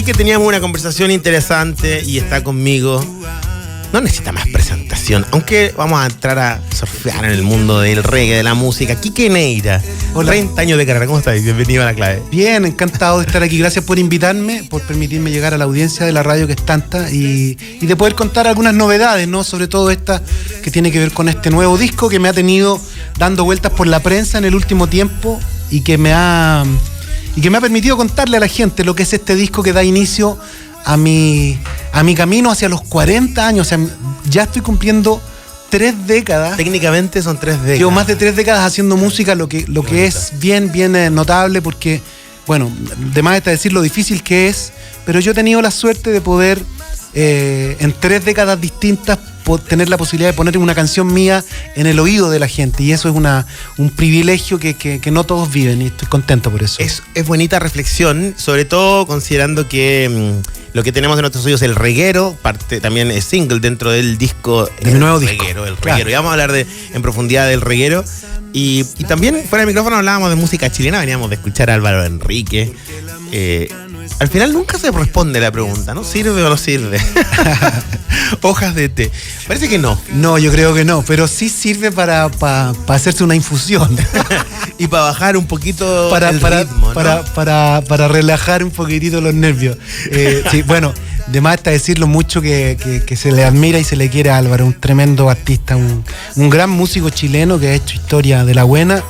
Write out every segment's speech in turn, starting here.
que teníamos una conversación interesante y está conmigo. No necesita más presentación, aunque vamos a entrar a surfear en el mundo del reggae, de la música. Quique Neira, Hola. 30 años de carrera, ¿cómo estás? Bienvenido a La Clave. Bien, encantado de estar aquí. Gracias por invitarme, por permitirme llegar a la audiencia de la radio que es tanta y de poder contar algunas novedades, ¿no? Sobre todo esta que tiene que ver con este nuevo disco que me ha tenido dando vueltas por la prensa en el último tiempo y que me ha permitido contarle a la gente lo que es este disco que da inicio a mi camino hacia los 40 años. O sea, ya estoy cumpliendo 3 décadas. Técnicamente son 3 décadas. Llevo más de 3 décadas haciendo música, lo que es bien notable, porque, bueno, de más está decir lo difícil que es, pero yo he tenido la suerte de poder, en 3 décadas distintas, tener la posibilidad de poner una canción mía en el oído de la gente, y eso es un privilegio que no todos viven, y estoy contento por eso. Es bonita reflexión, sobre todo considerando que lo que tenemos en nuestros oídos es el reguero, parte también es single dentro del disco. El nuevo disco. El reguero. Claro. Y vamos a hablar en profundidad del reguero. Y también fuera del micrófono hablábamos de música chilena, veníamos de escuchar a Álvaro Enrique. Al final nunca se responde la pregunta, ¿no? ¿Sirve o no sirve? Hojas de té. Parece que no. No, yo creo que no, pero sí sirve para hacerse una infusión. Y para bajar un poquito para ritmo, ¿no? para relajar un poquitito los nervios. Sí, bueno, de más está decirlo mucho que se le admira y se le quiere a Álvaro, un tremendo artista, un gran músico chileno que ha hecho historia de la buena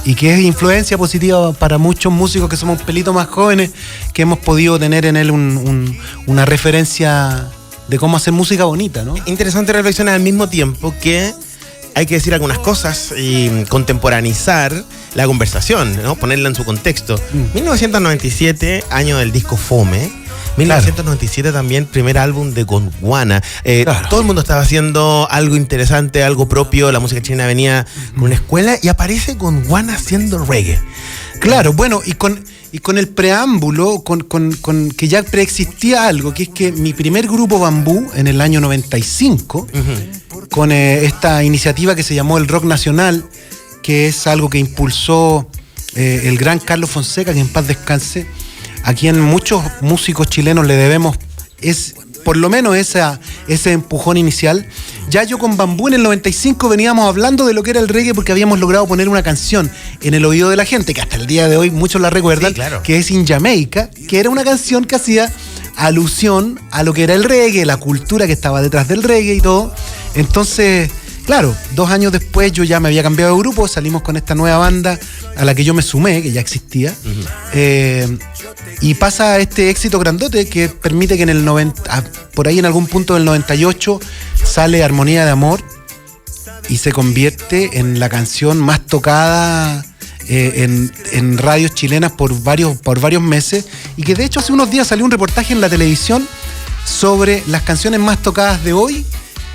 y que es influencia positiva para muchos músicos que somos un pelito más jóvenes, que hemos podido tener en él una referencia de cómo hacer música bonita, ¿no? Interesante reflexionar al mismo tiempo que hay que decir algunas cosas y contemporaneizar la conversación, ¿no? Ponerla en su contexto. 1997, año del disco Fome. 1997 también, primer álbum de Gondwana. Claro. Todo el mundo estaba haciendo algo interesante, algo propio. La música chilena venía con una escuela y aparece Gondwana haciendo reggae. Claro, bueno, y con el preámbulo, con que ya preexistía algo, que es que mi primer grupo Bambú, en el año 95, con esta iniciativa que se llamó el Rock Nacional, que es algo que impulsó el gran Carlos Fonseca, que en paz descanse, a quien muchos músicos chilenos le debemos por lo menos ese empujón inicial. Ya yo con Bambú en el 95 veníamos hablando de lo que era el reggae porque habíamos logrado poner una canción en el oído de la gente, que hasta el día de hoy muchos la recuerdan, sí, claro, que es In Jamaica, que era una canción que hacía alusión a lo que era el reggae, la cultura que estaba detrás del reggae y todo. Entonces, claro, 2 años después yo ya me había cambiado de grupo, salimos con esta nueva banda a la que yo me sumé, que ya existía, y pasa este éxito grandote que permite que en el 90, por ahí en algún punto del 98, sale Armonía de Amor y se convierte en la canción más tocada en radios chilenas por varios meses, y que de hecho hace unos días salió un reportaje en la televisión sobre las canciones más tocadas de hoy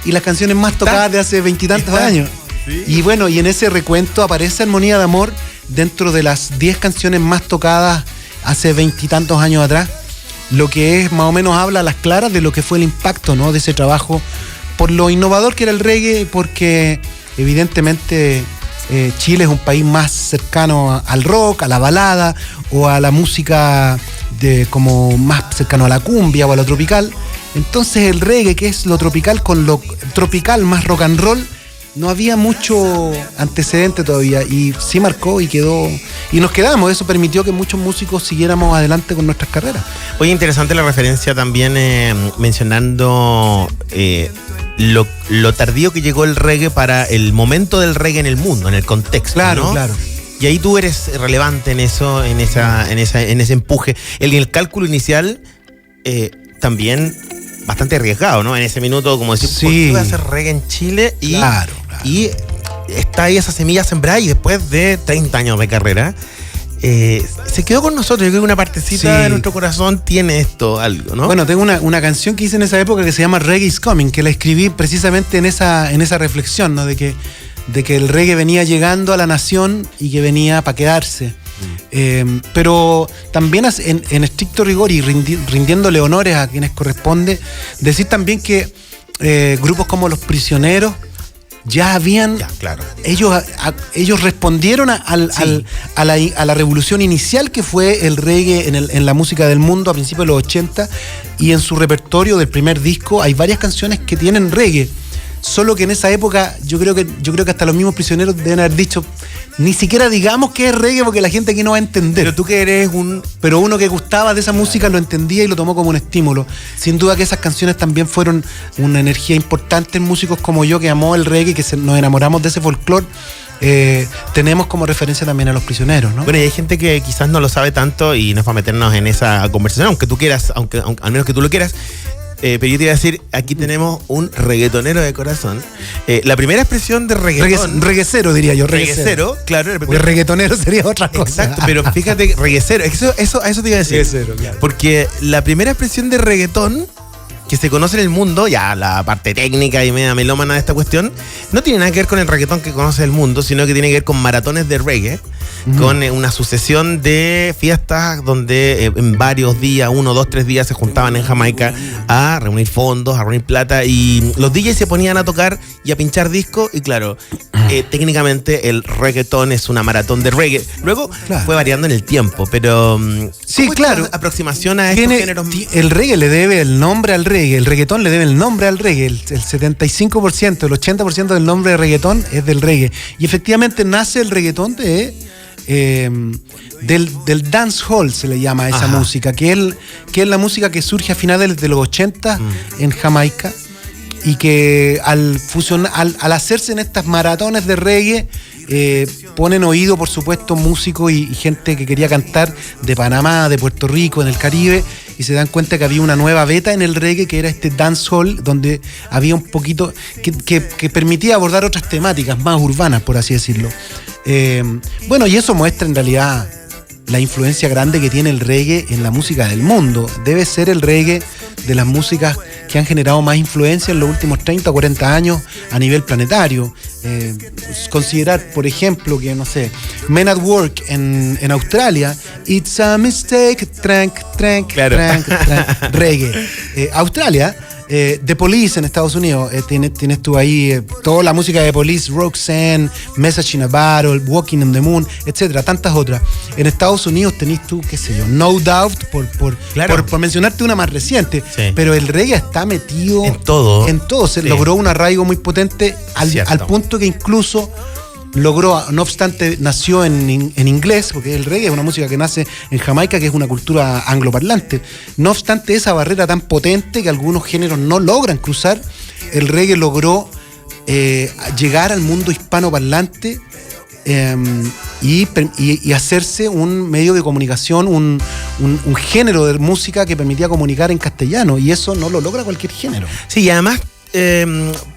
y las canciones más tocadas de hace 20 y tantos años. Sí. Y bueno, y en ese recuento aparece Armonía de Amor dentro de las 10 canciones más tocadas hace 20 y tantos años atrás, lo que es más o menos habla a las claras de lo que fue el impacto, ¿no?, de ese trabajo, por lo innovador que era el reggae, porque evidentemente Chile es un país más cercano al rock, a la balada o a la música como más cercano a la cumbia o a lo tropical. Entonces el reggae, que es lo tropical con lo tropical más rock and roll, no había mucho antecedente todavía, y sí marcó y quedó, y nos quedamos. Eso permitió que muchos músicos siguiéramos adelante con nuestras carreras. Oye, interesante la referencia también, mencionando lo tardío que llegó el reggae para el momento del reggae en el mundo, en el contexto, claro, ¿no? Claro. Y ahí tú eres relevante en eso, en ese empuje. El cálculo inicial también bastante arriesgado, ¿no? En ese minuto, como decir, sí, ¿por qué voy a hacer reggae en Chile? Y, claro. Y está ahí esa semilla sembrada, y después de 30 años de carrera, se quedó con nosotros. Yo creo que una partecita de nuestro corazón tiene esto, algo, ¿no? Bueno, tengo una canción que hice en esa época que se llama Reggae is Coming, que la escribí precisamente en esa reflexión, ¿no? De que el reggae venía llegando a la nación y que venía para quedarse. Pero también en estricto rigor y rindiéndole honores a quienes corresponde, decir también que grupos como Los Prisioneros ya habían... Ya, claro. Ellos respondieron a la revolución inicial que fue el reggae en la música del mundo a principios de los 80, y en su repertorio del primer disco hay varias canciones que tienen reggae. Solo que en esa época yo creo que hasta los mismos prisioneros deben haber dicho, ni siquiera digamos que es reggae porque la gente aquí no va a entender. Pero tú que eres Pero uno que gustaba de esa música lo entendía y lo tomó como un estímulo. Sin duda que esas canciones también fueron una energía importante en músicos como yo, que amó el reggae, que nos enamoramos de ese folclore. Tenemos como referencia también a los prisioneros, ¿no? Bueno, y hay gente que quizás no lo sabe tanto y no es para meternos en esa conversación, aunque tú quieras, aunque al menos que tú lo quieras. Pero yo te iba a decir, aquí tenemos un reggaetonero de corazón. La primera expresión de reggaetón... Reguecero, diría yo. Reguecero, claro. Porque reggaetonero sería otra cosa. Exacto, pero fíjate, reguecero, a eso te iba a decir. Reguecero, claro. Porque la primera expresión de reggaetón que se conoce en el mundo, ya la parte técnica y media melómana de esta cuestión, no tiene nada que ver con el reggaetón que conoce el mundo, sino que tiene que ver con maratones de reggae, con una sucesión de fiestas donde en varios días, 1, 2, 3 días, se juntaban en Jamaica a reunir fondos, a reunir plata, y los DJs se ponían a tocar y a pinchar discos, y claro, técnicamente el reggaetón es una maratón de reggae. Luego fue variando en el tiempo, pero sí, claro, aproximación a estos géneros. El reggae le debe el nombre al reggae, el reggaetón le debe el nombre al reggae, el 75%, el 80% del nombre de reggaetón es del reggae, y efectivamente nace el reggaetón del dancehall, se le llama a esa música, que es la música que surge a finales de los 80 en Jamaica, y que al hacerse en estas maratones de reggae ponen oído, por supuesto, músicos y gente que quería cantar de Panamá, de Puerto Rico, en el Caribe, y se dan cuenta que había una nueva beta en el reggae, que era este dancehall, donde había un poquito que permitía abordar otras temáticas más urbanas, por así decirlo. Bueno, y eso muestra en realidad la influencia grande que tiene el reggae en la música del mundo. Debe ser el reggae de las músicas que han generado más influencia en los últimos 30 o 40 años a nivel planetario. Considerar, por ejemplo, que, no sé, Men at Work en Australia, It's a Mistake, trank, reggae. Australia, The Police en Estados Unidos, tienes tú ahí toda la música de Police, Roxanne, Message in a Bottle, Walking on the Moon, etcétera, tantas otras. En Estados Unidos tenés tú, qué sé yo, No Doubt, por mencionarte una más reciente, sí. Pero el reggae está metido en todo. Se logró un arraigo muy potente al punto que incluso logró, no obstante, nació en inglés, porque el reggae es una música que nace en Jamaica, que es una cultura angloparlante. No obstante esa barrera tan potente que algunos géneros no logran cruzar, el reggae logró llegar al mundo hispanoparlante y hacerse un medio de comunicación, un género de música que permitía comunicar en castellano, y eso no lo logra cualquier género. Sí, y además,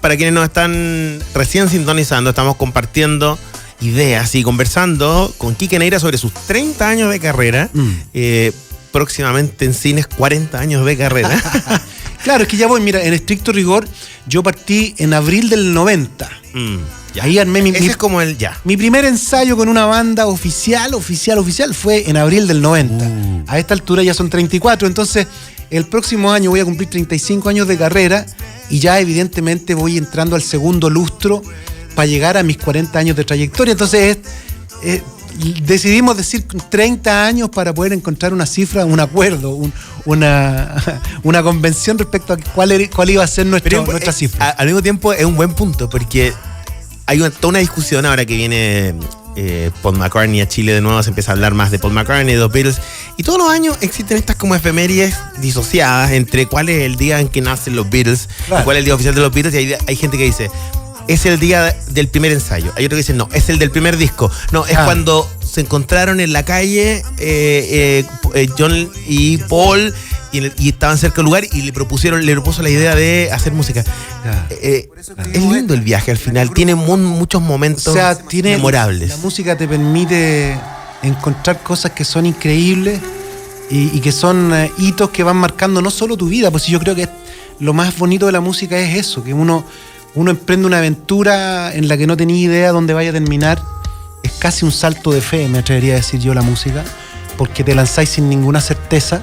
para quienes nos están recién sintonizando, estamos compartiendo ideas y conversando con Quique Neira sobre sus 30 años de carrera, próximamente en cines 40 años de carrera. Claro, es que ya voy, mira, en estricto rigor, yo partí en abril del 90. Ahí armé mi primer ensayo con una banda oficial fue en abril del 90. A esta altura ya son 34, entonces el próximo año voy a cumplir 35 años de carrera y ya evidentemente voy entrando al segundo lustro para llegar a mis 40 años de trayectoria. Entonces decidimos decir 30 años para poder encontrar una cifra, un acuerdo, una convención respecto a cuál iba a ser nuestra cifra. Al mismo tiempo es un buen punto, porque hay toda una discusión ahora que viene Paul McCartney a Chile de nuevo, se empieza a hablar más de Paul McCartney, de los Beatles, y todos los años existen estas como efemérides disociadas entre cuál es el día en que nacen los Beatles, claro, y cuál es el día oficial de los Beatles, y hay gente que dice es el día del primer ensayo, hay otro que dice no, es el del primer disco, no, es cuando se encontraron en la calle John y Paul y estaban cerca del lugar y le propuso la idea de hacer música. Es lindo el viaje al final, tiene muchos momentos memorables. La música te permite encontrar cosas que son increíbles y que son hitos que van marcando no solo tu vida, pues yo creo que lo más bonito de la música es eso, que uno emprende una aventura en la que no tenía idea dónde vaya a terminar. Es casi un salto de fe, me atrevería a decir yo, la música, porque te lanzáis sin ninguna certeza.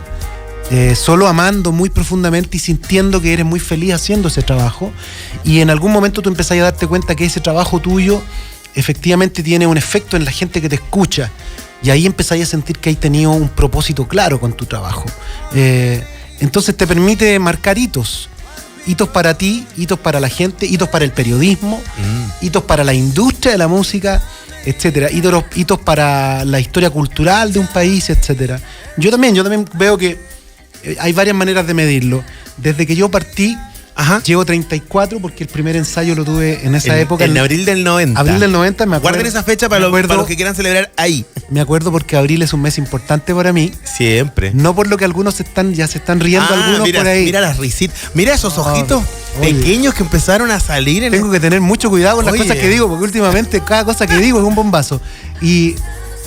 solo amando muy profundamente y sintiendo que eres muy feliz haciendo ese trabajo, y en algún momento tú empezás a darte cuenta que ese trabajo tuyo efectivamente tiene un efecto en la gente que te escucha, y ahí empezáis a sentir que hay tenido un propósito claro con tu trabajo. Entonces te permite marcar hitos para ti, hitos para la gente, hitos para el periodismo, hitos para la industria de la música, etcétera, hitos para la historia cultural de un país, etcétera. Yo también veo que hay varias maneras de medirlo. Desde que yo partí, llevo 34, porque el primer ensayo lo tuve en esa época. En abril del 90. Abril del 90, me acuerdo. Guarden esa fecha para los que quieran celebrar ahí. Me acuerdo porque abril es un mes importante para mí. Siempre. No por lo que algunos ya se están riendo algunos por ahí. Mira las risitas. Mira esos ojitos pequeños que empezaron a salir. Tengo que tener mucho cuidado con las cosas que digo, porque últimamente cada cosa que digo es un bombazo. Y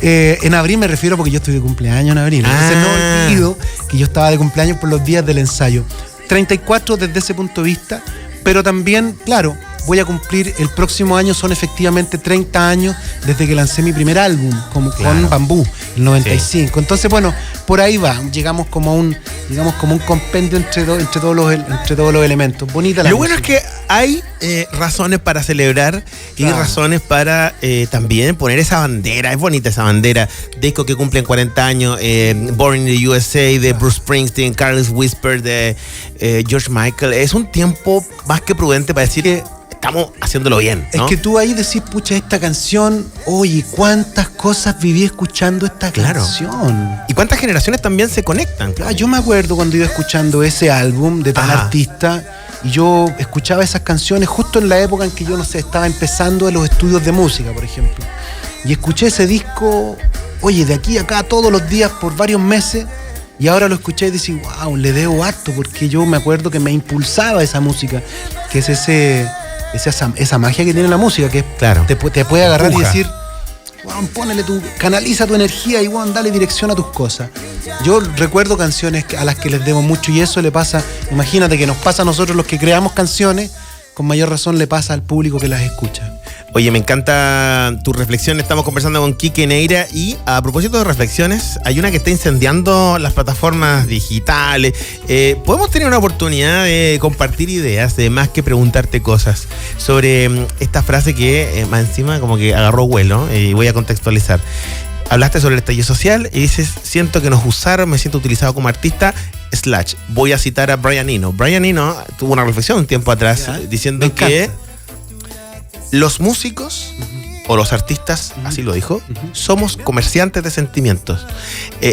en abril me refiero porque yo estoy de cumpleaños en abril. Entonces no olvido que yo estaba de cumpleaños por los días del ensayo. 34 desde ese punto de vista, pero también, claro, voy a cumplir el próximo año, son efectivamente 30 años desde que lancé mi primer álbum, con Bambú, el 95. Sí. Entonces, bueno, por ahí va, llegamos como a un compendio entre todos los elementos. Bonita la música. Bueno es que hay razones para celebrar y razones para también poner esa bandera. Es bonita esa bandera. Disco que cumplen 40 años, Born in the USA de Bruce Springsteen, Careless Whisper de George Michael. Es un tiempo más que prudente para decir que estamos haciéndolo bien, ¿no? Es que tú ahí decís, pucha, esta canción, oye, cuántas cosas viví escuchando esta canción. Y cuántas generaciones también se conectan. Yo me acuerdo cuando iba escuchando ese álbum de tal artista, y yo escuchaba esas canciones justo en la época en que yo, estaba empezando en los estudios de música, por ejemplo. Y escuché ese disco, oye, de aquí a acá todos los días por varios meses, y ahora lo escuché y decís, wow, le debo harto, porque yo me acuerdo que me impulsaba esa música, que es esa magia que tiene la música, que te puede agarrar y decir, wow, canaliza tu energía y wow, dale dirección a tus cosas. Yo recuerdo canciones a las que les debo mucho, y eso le pasa, imagínate que nos pasa a nosotros los que creamos canciones, con mayor razón le pasa al público que las escucha. Oye, me encanta tu reflexión. Estamos conversando con Quique Neira, y a propósito de reflexiones, hay una que está incendiando las plataformas digitales. Podemos tener una oportunidad de compartir ideas, de más que preguntarte cosas, sobre esta frase que más encima como que agarró vuelo, y voy a contextualizar. Hablaste sobre el estallido social y dices, siento que nos usaron, me siento utilizado como artista, / voy a citar a Brian Eno. Brian Eno tuvo una reflexión un tiempo atrás diciendo que los músicos o los artistas, así lo dijo, somos comerciantes de sentimientos.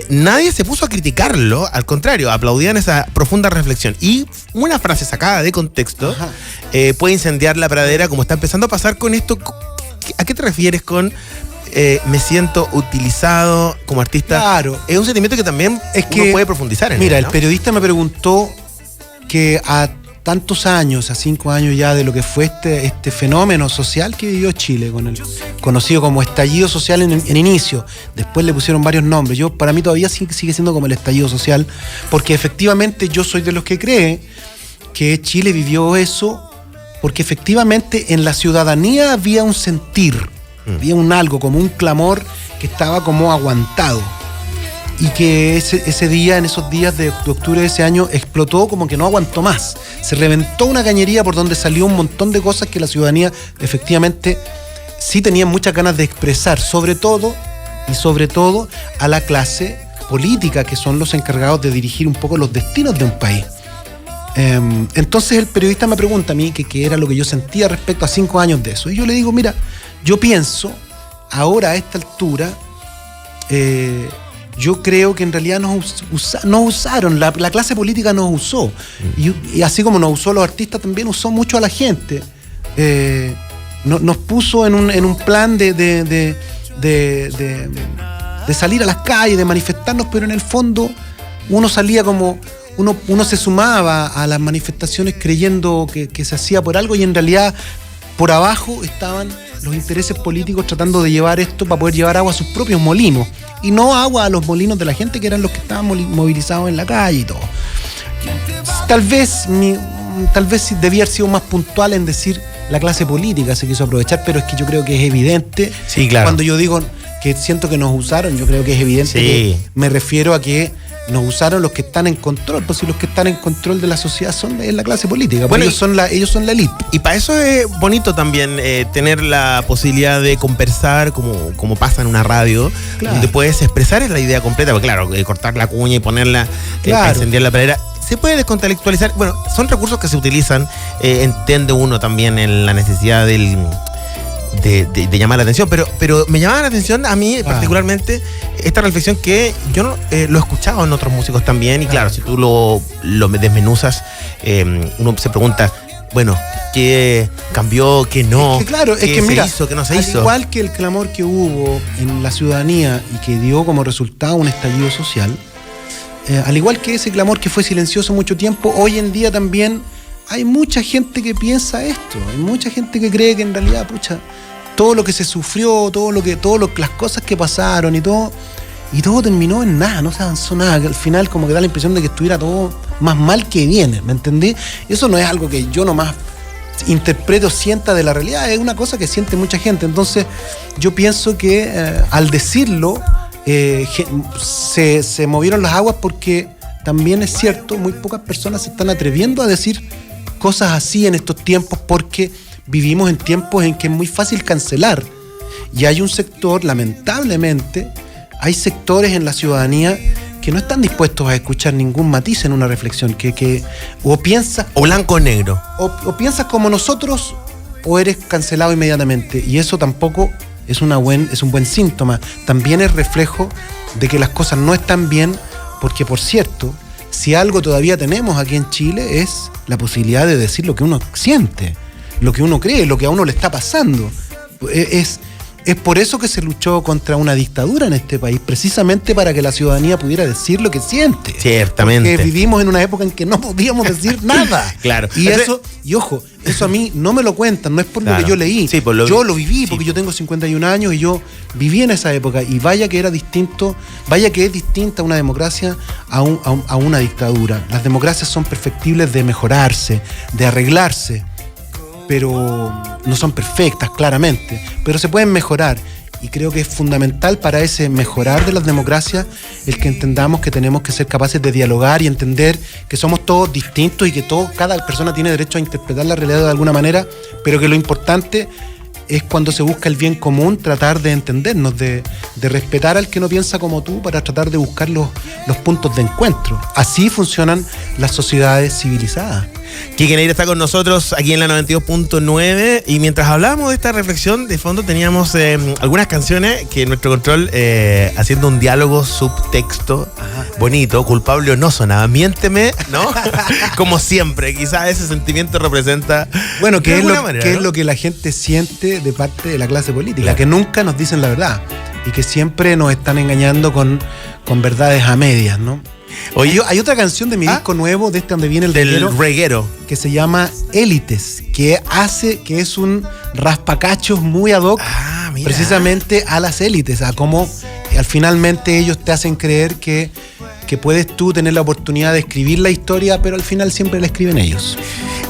Nadie se puso a criticarlo, al contrario, aplaudían esa profunda reflexión. Y una frase sacada de contexto puede incendiar la pradera, como está empezando a pasar con esto. ¿A qué te refieres con me siento utilizado como artista? Claro. Es un sentimiento que también uno puede profundizar en él, ¿no? el periodista me preguntó que a tantos años, a 5 años ya de lo que fue este fenómeno social que vivió Chile, con el conocido como estallido social en inicio, después le pusieron varios nombres. Para mí todavía sigue siendo como el estallido social, porque efectivamente yo soy de los que cree que Chile vivió eso, porque efectivamente en la ciudadanía había un sentir, había un algo, como un clamor que estaba como aguantado. Y que ese día, en esos días de octubre de ese año, explotó, como que no aguantó más. Se reventó una cañería por donde salió un montón de cosas que la ciudadanía efectivamente sí tenía muchas ganas de expresar, sobre todo a la clase política, que son los encargados de dirigir un poco los destinos de un país. Entonces el periodista me pregunta a mí qué era lo que yo sentía respecto a 5 años de eso. Y yo le digo, mira, yo pienso, ahora a esta altura, yo creo que en realidad nos usaron, la clase política nos usó. Y así como nos usó los artistas, también usó mucho a la gente. Nos puso en un plan de salir a las calles, de manifestarnos, pero en el fondo uno salía como... Uno se sumaba a las manifestaciones creyendo que se hacía por algo, y en realidad por abajo estaban los intereses políticos tratando de llevar esto para poder llevar agua a sus propios molinos, y no agua a los molinos de la gente, que eran los que estaban movilizados en la calle y todo. Tal vez debía haber sido más puntual en decir la clase política se quiso aprovechar, pero es que yo creo que es evidente. Sí, claro. Cuando yo digo que siento que nos usaron, yo creo que es evidente, que me refiero a que nos usaron los que están en control, pues si los que están en control de la sociedad es la clase política, Bueno, ellos son la élite. Y para eso es bonito también tener la posibilidad de conversar como pasa en una radio, Claro. donde puedes expresar la idea completa, porque claro, cortar la cuña y ponerla, Claro. encender la pradera, se puede descontextualizar. Bueno, son recursos que se utilizan, entiende uno también en la necesidad de llamar la atención, pero me llamaba la atención a mí particularmente esta reflexión que yo lo he escuchado en otros músicos también, y claro, si tú lo desmenuzas, uno se pregunta, bueno, ¿qué cambió, qué no? Es que claro, ¿qué es que mira, se hizo, qué no se al hizo? igual que el clamor que hubo en la ciudadanía y que dio como resultado un estallido social, al igual que ese clamor que fue silencioso mucho tiempo, hoy en día también hay mucha gente que piensa esto, hay mucha gente que cree que en realidad, pucha, todo lo que se sufrió, las cosas que pasaron y todo terminó en nada, no se avanzó nada, que al final como que da la impresión de que estuviera todo más mal que bien, ¿me entendí? Eso no es algo que yo nomás interpreto, sienta de la realidad, es una cosa que siente mucha gente. Entonces yo pienso que al decirlo se movieron las aguas, porque también es cierto, muy pocas personas se están atreviendo a decir cosas así en estos tiempos, porque vivimos en tiempos en que es muy fácil cancelar, y hay un sector, lamentablemente, hay sectores en la ciudadanía que no están dispuestos a escuchar ningún matiz en una reflexión, que o piensas O blanco o negro. o piensas como nosotros o eres cancelado inmediatamente, y eso tampoco es un buen síntoma. También es reflejo de que las cosas no están bien, porque por cierto, si algo todavía tenemos aquí en Chile es la posibilidad de decir lo que uno siente, lo que uno cree, lo que a uno le está pasando. Es por eso que se luchó contra una dictadura en este país, precisamente para que la ciudadanía pudiera decir lo que siente. Ciertamente. Porque vivimos en una época en que no podíamos decir nada. Claro. Y ojo, eso a mí no me lo cuentan, no es por Claro. lo que yo leí. Sí, yo lo viví, sí. porque yo tengo 51 años y yo viví en esa época, y vaya que era distinto, vaya que es distinta una democracia a una dictadura. Las democracias son perfectibles de mejorarse, de arreglarse, pero no son perfectas, claramente, pero se pueden mejorar, y creo que es fundamental para ese mejorar de las democracias el que entendamos que tenemos que ser capaces de dialogar y entender que somos todos distintos y que cada persona tiene derecho a interpretar la realidad de alguna manera, pero que lo importante es, cuando se busca el bien común, tratar de entendernos, de respetar al que no piensa como tú, para tratar de buscar los puntos de encuentro. Así funcionan las sociedades civilizadas. Quique Neira está con nosotros aquí en la 92.9, y mientras hablábamos de esta reflexión, de fondo teníamos algunas canciones que nuestro control, haciendo un diálogo subtexto bonito, culpable o no sonaba, miénteme, ¿no? Como siempre, quizás ese sentimiento representa, bueno, ¿qué manera, es ¿no? lo que la gente siente de parte de la clase política? Claro. Que nunca nos dicen la verdad y que siempre nos están engañando con verdades a medias, ¿no? Oye, Hay otra canción de mi disco nuevo, de donde viene el del reguero. que se llama Élites, que es un raspacachos muy ad hoc, Mira. precisamente a las élites, a cómo finalmente ellos te hacen creer que puedes tú tener la oportunidad de escribir la historia, pero al final siempre la escriben ellos.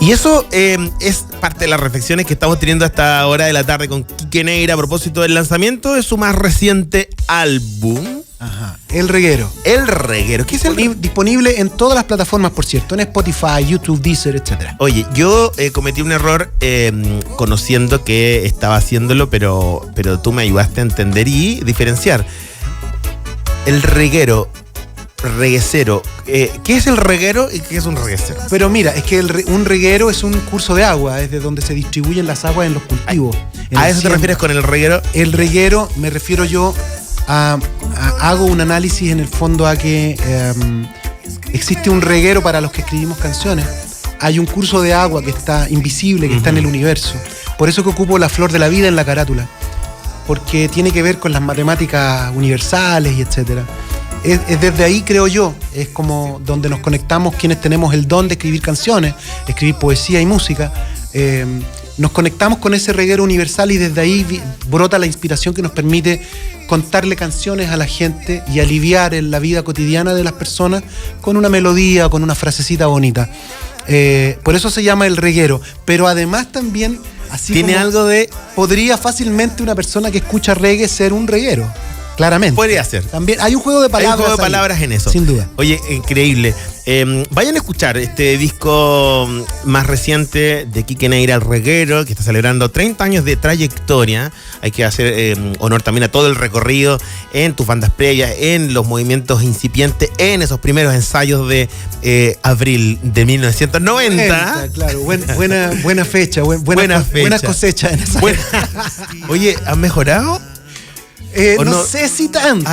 Y eso es parte de las reflexiones que estamos teniendo a esta hora de la tarde con Quique Neira a propósito del lanzamiento de su más reciente álbum. Ajá. El Reguero. El Reguero. ¿Qué es el Disponible en todas las plataformas, por cierto, en Spotify, YouTube, Deezer, etc. Oye, yo cometí un error conociendo que estaba haciéndolo, pero tú me ayudaste a entender y diferenciar. El reguero, reguecero. ¿Qué es el reguero y qué es un reguecero? Pero mira, es que un reguero es un curso de agua, es de donde se distribuyen las aguas en los cultivos. ¿A eso te refieres con el reguero? El reguero me refiero yo hago un análisis en el fondo a que existe un reguero para los que escribimos canciones. Hay un curso de agua que está invisible, que está en el universo. Por eso que ocupo la flor de la vida en la carátula, porque tiene que ver con las matemáticas universales y etcétera. Es desde ahí, creo yo, es como donde nos conectamos quienes tenemos el don de escribir canciones, escribir poesía y música. Nos conectamos con ese reguero universal, y desde ahí brota la inspiración que nos permite contarle canciones a la gente y aliviar en la vida cotidiana de las personas con una melodía o con una frasecita bonita. Por eso se llama El Reguero. Pero además también, así tiene como algo de... podría fácilmente una persona que escucha reggae ser un reguero. claramente. Podría ser. También hay un juego de palabras. Hay un juego de ahí, palabras en eso. sin duda. Oye, increíble. Vayan a escuchar este disco más reciente de Quique Neira, El Reguero, que está celebrando 30 años de trayectoria. Hay que hacer honor también a todo el recorrido en tus bandas previas, en los movimientos incipientes, en esos primeros ensayos de abril de 1990. Claro, buena fecha, buena cosecha en esa. Oye, ¿has mejorado? No sé si tanto.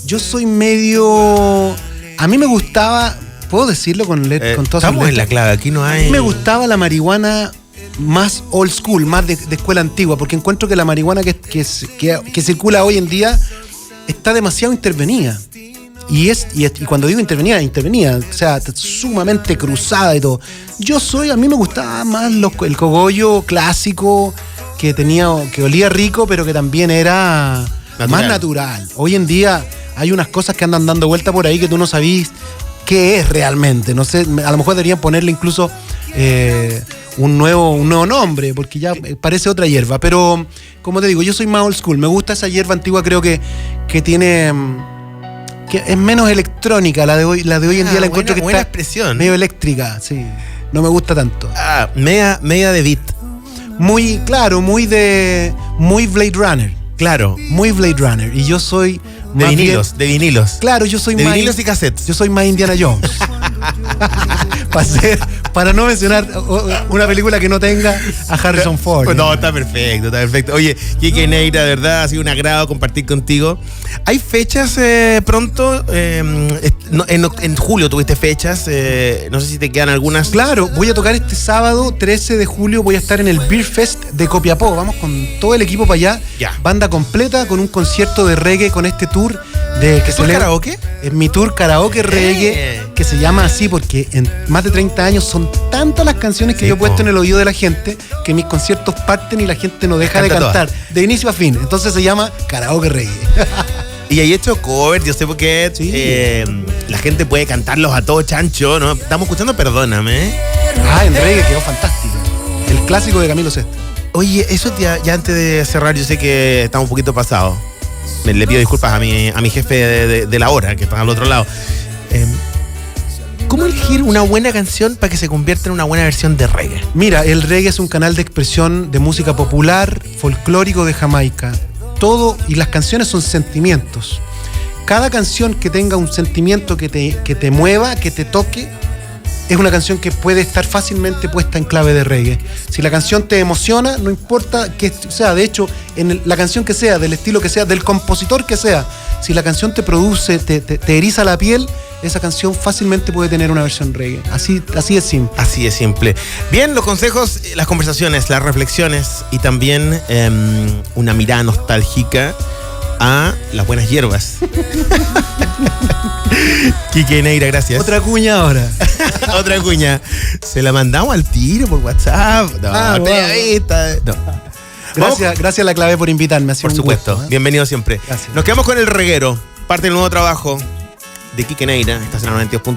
Yo soy medio... A mí me gustaba... ¿Puedo decirlo con todas sus letras? Estamos en la clave, aquí no hay... A mí me gustaba la marihuana más old school, más de escuela antigua, porque encuentro que la marihuana que circula hoy en día está demasiado intervenida. Y cuando digo intervenida, o sea, sumamente cruzada y todo. A mí me gustaba más el cogollo clásico, que olía rico, pero que también era más natural. Hoy en día hay unas cosas que andan dando vuelta por ahí que tú no sabís qué es realmente. No sé, a lo mejor deberían ponerle incluso un nuevo nombre, porque ya parece otra hierba. Pero, como te digo, yo soy más old school. Me gusta esa hierba antigua, creo que tiene... que es menos electrónica. La de hoy en día la encuentro buena está expresión. medio eléctrica, sí. No me gusta tanto. Media de beat. Muy Blade Runner. Claro. Muy Blade Runner. Y yo soy... De vinilos. Claro, yo soy de más... vinilos y cassettes. Yo soy más Indiana Jones. Para no mencionar una película que no tenga a Harrison Ford. No, está perfecto. Oye, Quique Neira, de verdad, ha sido un agrado compartir contigo. ¿Hay fechas pronto? En julio tuviste fechas, no sé si te quedan algunas. Claro, voy a tocar este sábado, 13 de julio, voy a estar en el Beer Fest de Copiapó. Vamos con todo el equipo para allá. Ya. Banda completa, con un concierto de reggae, con este tour ¿Tour karaoke? Es mi tour karaoke reggae, que se llama así porque en más de 30 años son tantas las canciones que yo he puesto en el oído de la gente que mis conciertos parten y la gente no deja de cantar de inicio a fin. Entonces se llama karaoke reggae. Y hay hecho cover, yo sé por qué la gente puede cantarlos a todo chancho, ¿no? Estamos escuchando Perdóname. En reggae quedó fantástico. El clásico de Camilo Sesto. Oye, eso ya antes de cerrar, yo sé que estamos un poquito pasados. Le pido disculpas a mi jefe de la hora, que está al otro lado. ¿Cómo elegir una buena canción para que se convierta en una buena versión de reggae? Mira, el reggae es un canal de expresión de música popular, folclórico de Jamaica. Todo, y las canciones son sentimientos. Cada canción que tenga un sentimiento que te mueva, que te toque, es una canción que puede estar fácilmente puesta en clave de reggae. Si la canción te emociona, no importa que sea, de hecho, la canción que sea, del estilo que sea, del compositor que sea, si la canción te produce, te eriza la piel, esa canción fácilmente puede tener una versión reggae. Así es simple. Así es simple. Bien, los consejos, las conversaciones, las reflexiones y también una mirada nostálgica a las buenas hierbas. Quique Neira, gracias. Otra cuña ahora. Otra cuña. Se la mandamos al tiro por WhatsApp. No. Gracias a La Clave por invitarme. Por supuesto. Gusto, bienvenido siempre. Gracias. Nos quedamos con El Reguero, parte del nuevo trabajo de Quique Neira. Estás en la 92.9.